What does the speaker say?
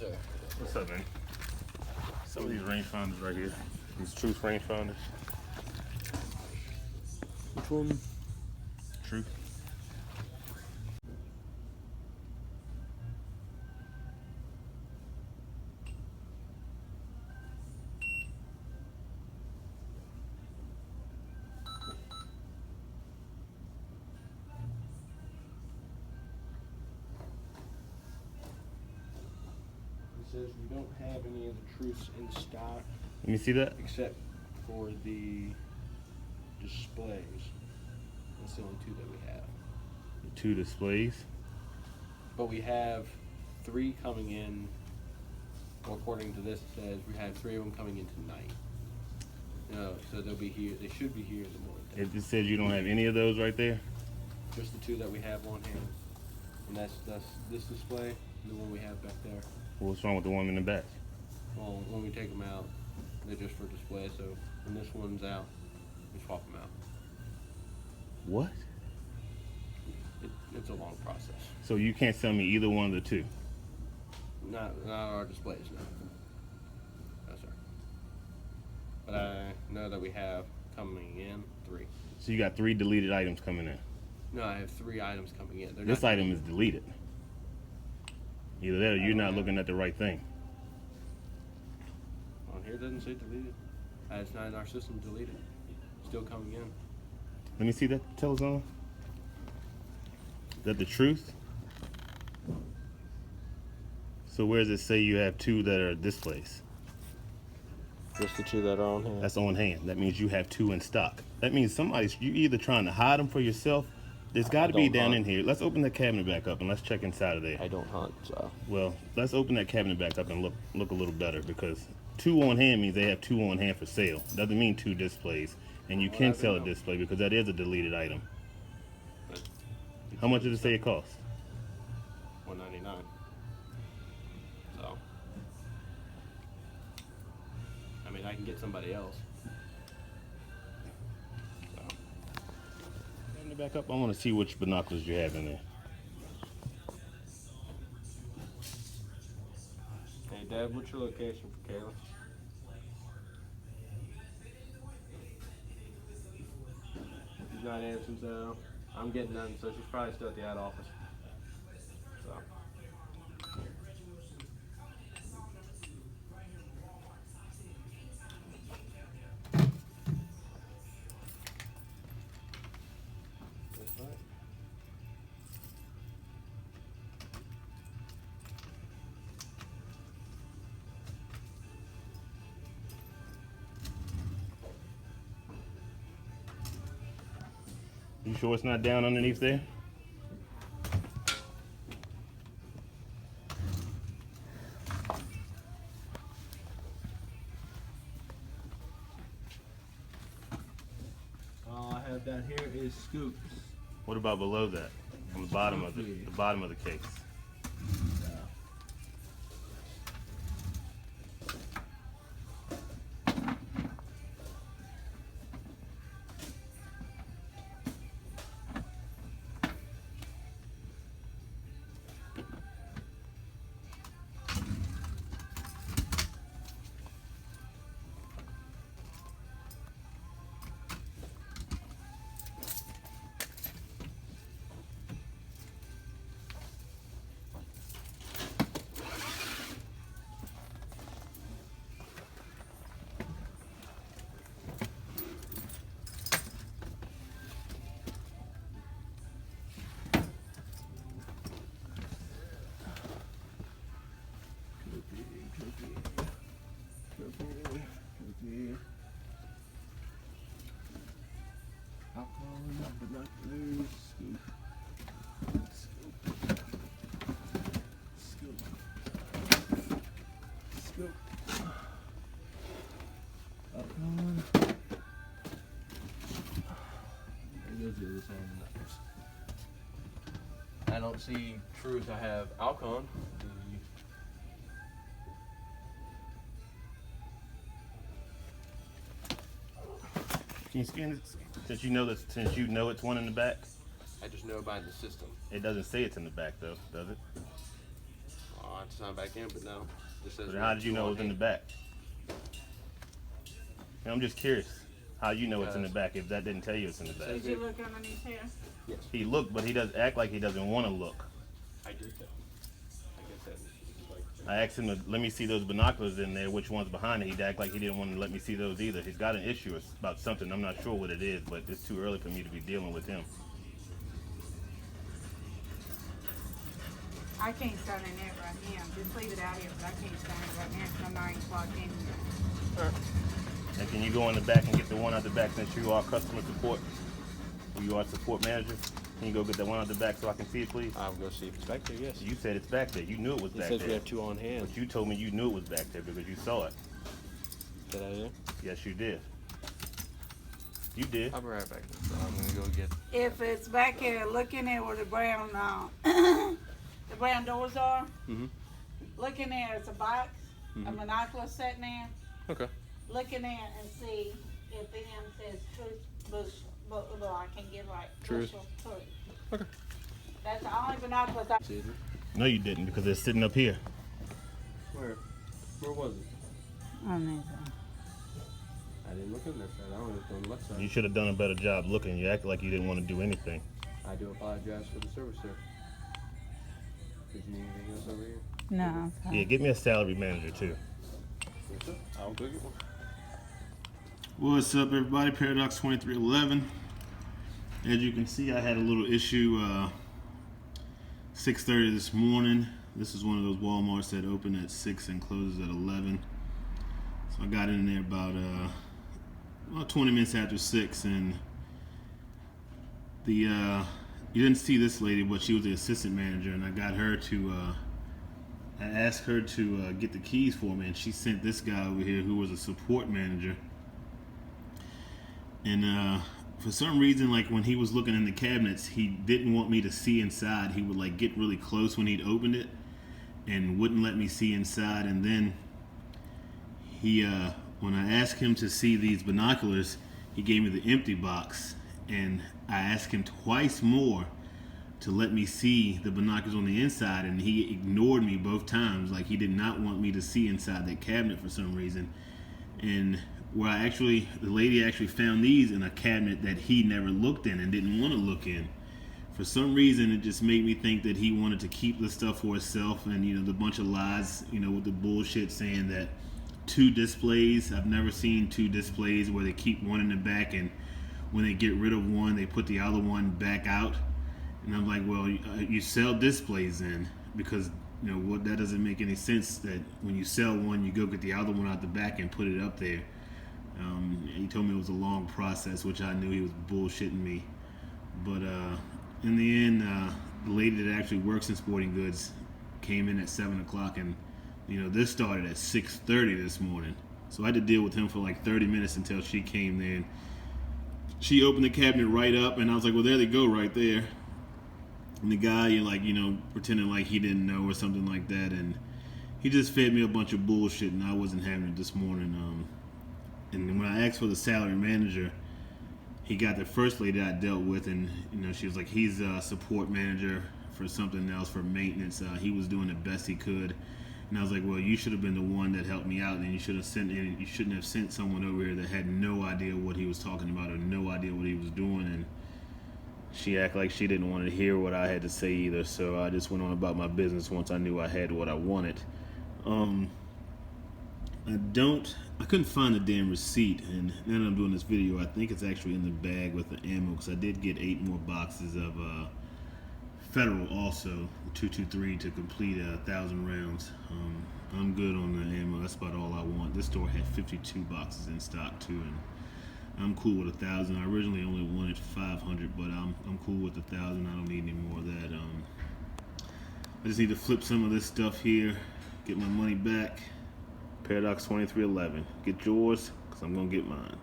sir. What's up, man? Some of these rangefinders right here. These Truth rangefinders. Which one? Truth. Says we don't have any of the Truths in stock Let me see that. except for the displays. That's the only two that we have. The 2 displays. But we have 3 coming in. Well, according to this, it says we have 3 of them coming in tonight. So they'll be here. They should be here in the morning. It just says you don't have any of those right there. Just the 2 that we have on hand, and that's this display and the one we have back there. What's wrong with the one in the back? Well, when we take them out, they're just for display. So when this one's out, we swap them out. What? It's a long process. So you can't sell me either one of the 2? Not our displays, no. No, sir. But I know that we have coming in 3. So you got 3 deleted items coming in. No, I have 3 items coming in. They're This not item is deleted. Either that or you're not looking at the right thing. on here. It doesn't say deleted. It's not in our system deleted. Still coming in. Let me see that Telezone. Is that the Truth? So where does it say you have 2 that are displays? Just the 2 that are on here. That's on hand. That means you have 2 in stock. That means you either trying to hide them for yourself. There's got to be down in here. Let's open the cabinet back up and let's check inside of there. I don't hunt, so. Well, let's open that cabinet back up and look a little better, because 2 on hand means they have 2 on hand for sale. Doesn't mean 2 displays. And you can sell a display because that is a deleted item. How much did it say it cost? $199. So, I mean, I can get somebody else. So, Cabinet back up. I want to see which binoculars you have in there. hey, Dad, what's your location for Kayla? She's not answering, so I'm getting none. So she's probably still at the ad office. So. You sure it's not down underneath there? All I have down here is scoops. What about below that? On the bottom of the bottom of the case. I don't see Truth. I have Alcon. Can you scan it? Since you know it's one in the back? I just know by the system. It doesn't say it's in the back though, does it? I have to sign back in, but no. Just says But we how have did you two know it on was in the hand. back? I'm just curious. How you know it's in the Because- back if that didn't tell you it's in the back? Did you look underneath here? Yes. He looked, but he does act like he doesn't want to look. I did tell. Like I said, like, I asked him to let me see those binoculars in there, which one's behind it. He'd act like he didn't want to let me see those either. He's got an issue about something. I'm not sure what it is, but it's too early for me to be dealing with him. I can't stand in it right now. Just leave it out here, but I can't stand it right now because I'm not even clocked in yet. And can you go in the back and get the one out the back since you are customer support? You are support manager? Can you go get that one out the back so I can see it, please? I'll go see if it's back there, yes. You said it's back there. You knew it was It back says there. we have two on hand. But you told me you knew it was back there because you saw it. Did I do? Yes, you did. You did. I'll be right back. So I'm gonna go get. If it's back here, look in there where the brown, the brown doors are. Mhm. Look in there. It's a box, a monocular sitting there. Okay. Look in there and see if the end says truth bushel. But I can get right. Truth. Bushel, truth. Okay. That's the only binoculars I. See it? No, you didn't because it's sitting up here. Where? Where was it? On there. I didn't look on that side. I only looked on the left side. You should have done a better job looking. You acted like you didn't want to do anything. I do apologize for the service, sir. Did you need anything else over here? No. Yeah, get me a salary manager too. Yes, sir. I'll go get one. What's up, everybody? Paradox 2311. As you can see, I had a little issue 6:30 this morning. This is one of those Walmarts that open at 6 and closes at 11. So I got in there about 20 minutes after 6, and you didn't see this lady, but she was the assistant manager, and I got her to I asked her to get the keys for me, and she sent this guy over here who was a support manager. And for some reason, like when he was looking in the cabinets, he didn't want me to see inside. He would like get really close when he'd opened it and wouldn't let me see inside. And then he, when I asked him to see these binoculars, he gave me the empty box, and I asked him twice more to let me see the binoculars on the inside, and he ignored me both times. Like he did not want me to see inside that cabinet for some reason. And where the lady actually found these in a cabinet that he never looked in and didn't want to look in. For some reason, it just made me think that he wanted to keep the stuff for himself, and the bunch of lies, with the bullshit saying that 2 displays. I've never seen 2 displays where they keep one in the back, and when they get rid of one, they put the other one back out. And I'm like, well, you sell displays then, because that doesn't make any sense that when you sell one, you go get the other one out the back and put it up there. He told me it was a long process, which I knew he was bullshitting me. But in the end, the lady that actually works in sporting goods came in at 7 o'clock, and this started at 6:30 this morning. So I had to deal with him for like 30 minutes until she came there. And she opened the cabinet right up, and I was like, well, there they go right there. And the guy, pretending like he didn't know or something like that, and he just fed me a bunch of bullshit, and I wasn't having it this morning. And when I asked for the salary manager, he got the first lady I dealt with, and she was like, he's a support manager for something else, for maintenance. He was doing the best he could. And I was like, well, you should have been the one that helped me out, and you shouldn't have sent someone over here that had no idea what he was talking about or no idea what he was doing. And she acted like she didn't want to hear what I had to say either, so I just went on about my business once I knew I had what I wanted. I couldn't find the damn receipt, and now that I'm doing this video, I think it's actually in the bag with the ammo, because I did get 8 more boxes of Federal also, 223, to complete 1,000 rounds. I'm good on the ammo. That's about all I want. This store had 52 boxes in stock too, and I'm cool with 1,000. I originally only wanted 500, but I'm cool with 1,000. I don't need any more of that. I just need to flip some of this stuff here, get my money back. Paradox 2311. Get yours, because I'm going to get mine.